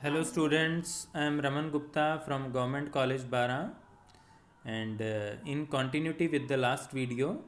Hello students, I am Raman Gupta from Government College Bara, and in continuity with the last video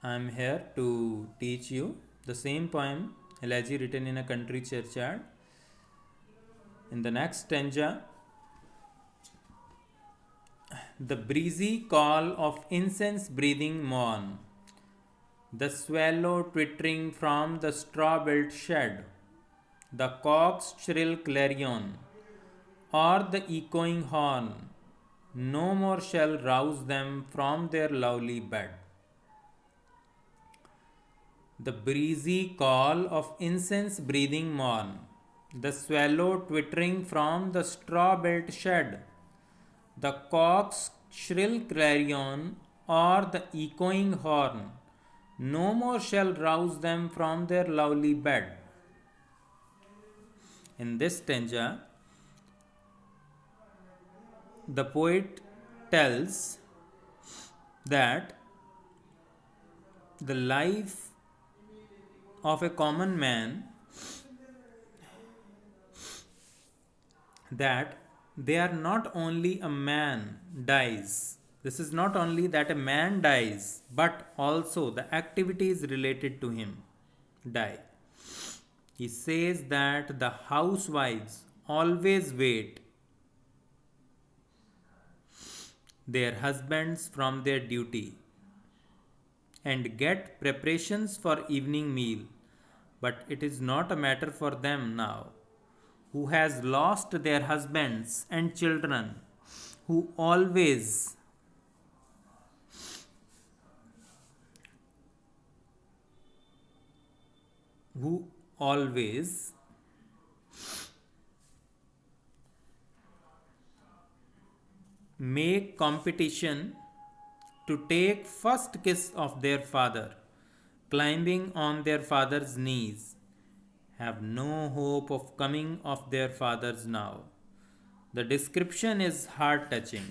I am here to teach you the same poem elegy written in a country churchyard. In the next stanza, the breezy call of incense breathing morn, the swallow twittering from the straw-built shed, the cock's shrill clarion, or the echoing horn, no more shall rouse them from their lovely bed. The breezy call of incense breathing morn, the swallow twittering from the straw built shed, the cock's shrill clarion, or the echoing horn, no more shall rouse them from their lovely bed. In this stanza, the poet tells that the life of a common man, that they are not only a man dies, this is not only that a man dies, but also the activities related to him die. He says that the housewives always wait their husbands from their duty and get preparations for evening meal, but it is not a matter for them now, who has lost their husbands and children, who always who always make competition to take first kiss of their father, climbing on their father's knees, have no hope of coming of their fathers now. The description is heart touching.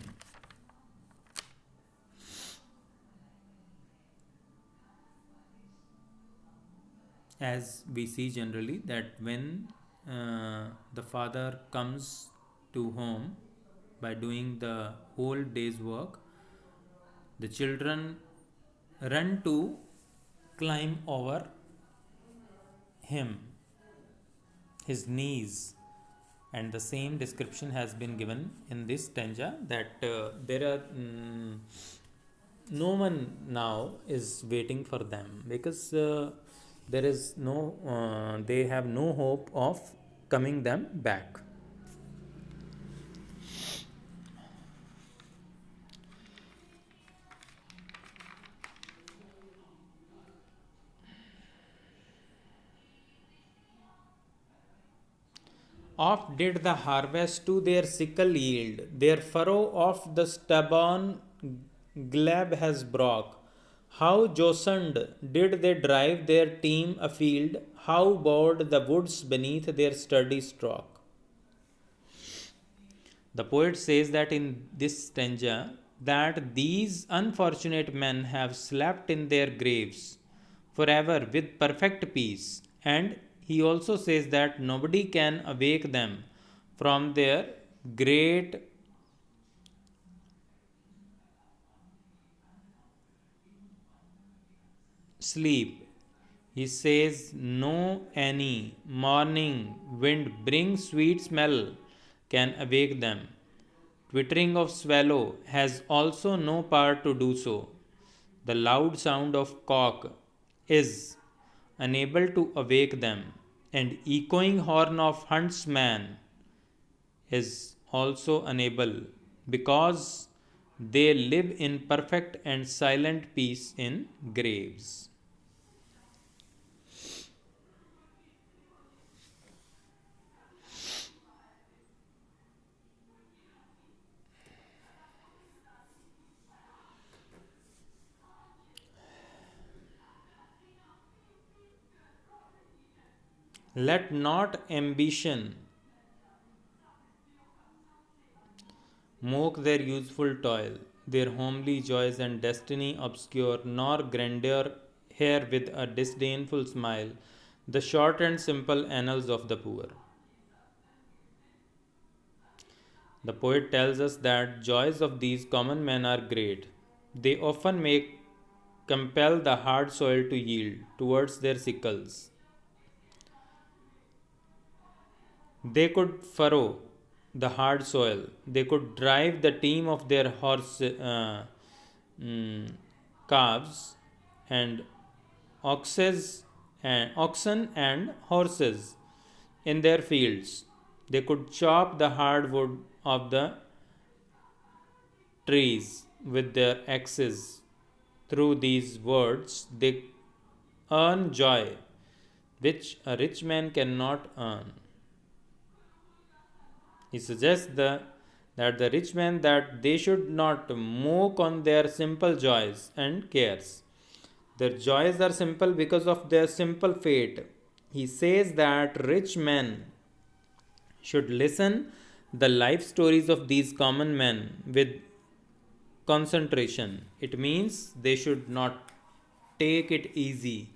As we see generally that when the father comes to home by doing the whole day's work, the children run to climb over him, his knees, and the same description has been given in this stanza that there are no one now is waiting for them because there is no they have no hope of coming them back. Oft did the harvest to their sickle yield, their furrow of the stubborn glebe has broke. How jocund did they drive their team afield, how bowed the woods beneath their sturdy stroke. The poet says that in this stanza that these unfortunate men have slept in their graves forever with perfect peace, and he also says that nobody can awake them from their great sleep. He says, no any morning wind brings sweet smell can awake them. Twittering of swallow has also no power to do so. The loud sound of cock is unable to awake them, and echoing horn of huntsman is also unable, because they live in perfect and silent peace in graves. Let not ambition mock their useful toil, their homely joys and destiny obscure, nor grandeur here with a disdainful smile. The short and simple annals of the poor. The poet tells us that joys of these common men are great. They often make compel the hard soil to yield towards their sickles. They could furrow the hard soil. They could drive the team of their mm, calves and oxen and horses in their fields. They could chop the hard wood of the trees with their axes. Through these words, they earn joy, which a rich man cannot earn. He suggests that the rich man that they should not mock on their simple joys and cares. Their joys are simple because of their simple fate. He says that rich men should listen the life stories of these common men with concentration. It means they should not take it easy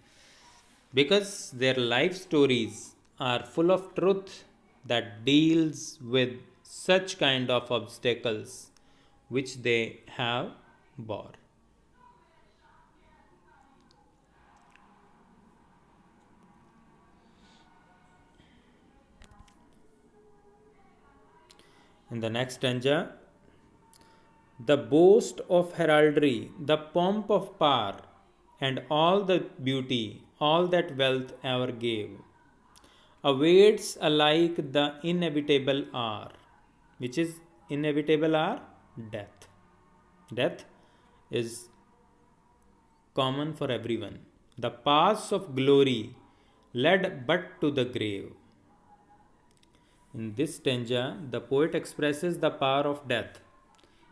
because their life stories are full of truth that deals with such kind of obstacles which they have bore. In the next stanza, the boast of heraldry, the pomp of power, and all the beauty, all that wealth ever gave, awaits alike the inevitable hour, which is inevitable hour? Death. Death is common for everyone. The paths of glory led but to the grave. In this stanza, the poet expresses the power of death.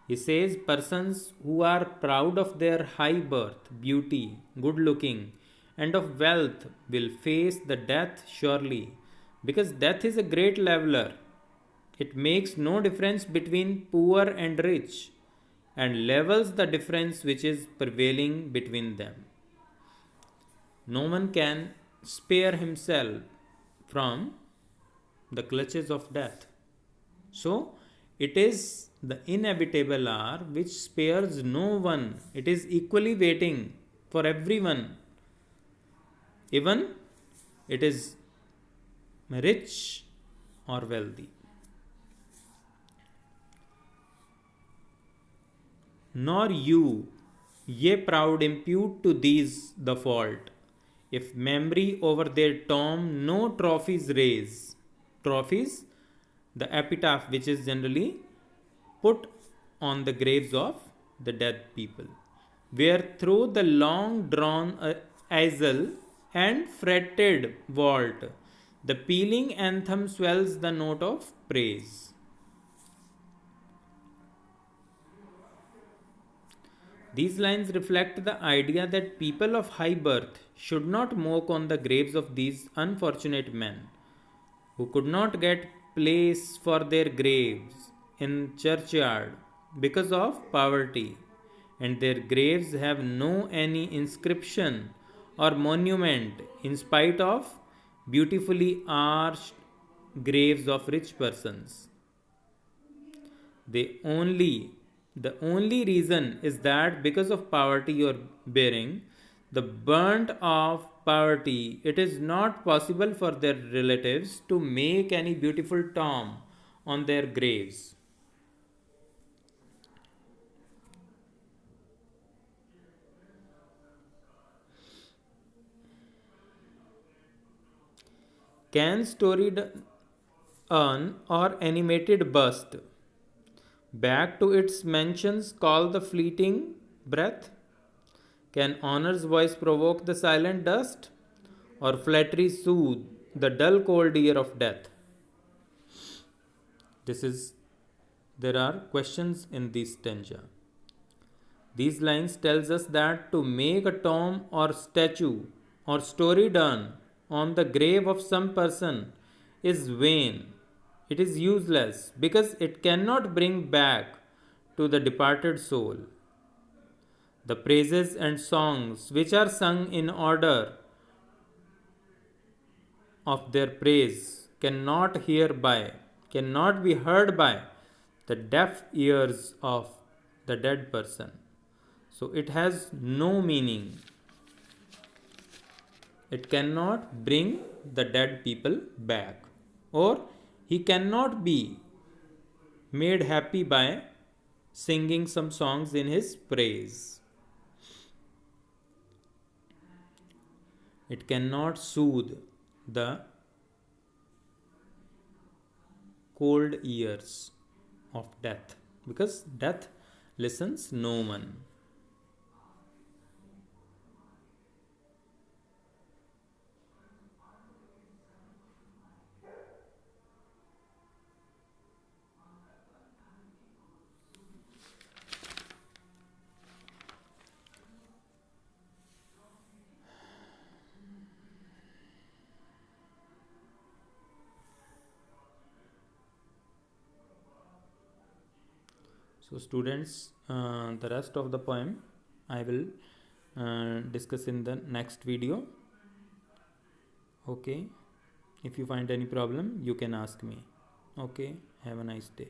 He says persons who are proud of their high birth, beauty, good looking, and of wealth will face the death surely, because death is a great leveler. It makes no difference between poor and rich and levels the difference which is prevailing between them. No one can spare himself from the clutches of death. So, it is the inevitable hour which spares no one. It is equally waiting for everyone. Even it is rich or wealthy. Nor you, ye proud, impute to these the fault. If memory over their tomb no trophies raise. Trophies, the epitaph which is generally put on the graves of the dead people, where through the long drawn easel and fretted vault, the pealing anthem swells the note of praise. These lines reflect the idea that people of high birth should not mock on the graves of these unfortunate men who could not get place for their graves in churchyard because of poverty, and their graves have no any inscription or monument in spite of beautifully arched graves of rich persons. They only the only reason is that because of poverty or bearing the burnt of poverty, it is not possible for their relatives to make any beautiful tomb on their graves. Can storied urn or animated bust back to its mentions call the fleeting breath? Can honor's voice provoke the silent dust? Or flattery soothe the dull cold ear of death? This is there are questions in this stanza. These lines tells us that to make a tomb or statue or story done on the grave of some person is vain. It is useless because it cannot bring back to the departed soul the praises and songs which are sung in order of their praise cannot be heard by the deaf ears of the dead person. So it has no meaning. It cannot bring the dead people back, or he cannot be made happy by singing some songs in his praise. It cannot soothe the cold ears of death, because death listens no one. So, students, the rest of the poem I will discuss in the next video. Okay, if you find any problem, you can ask me. Okay, have a nice day.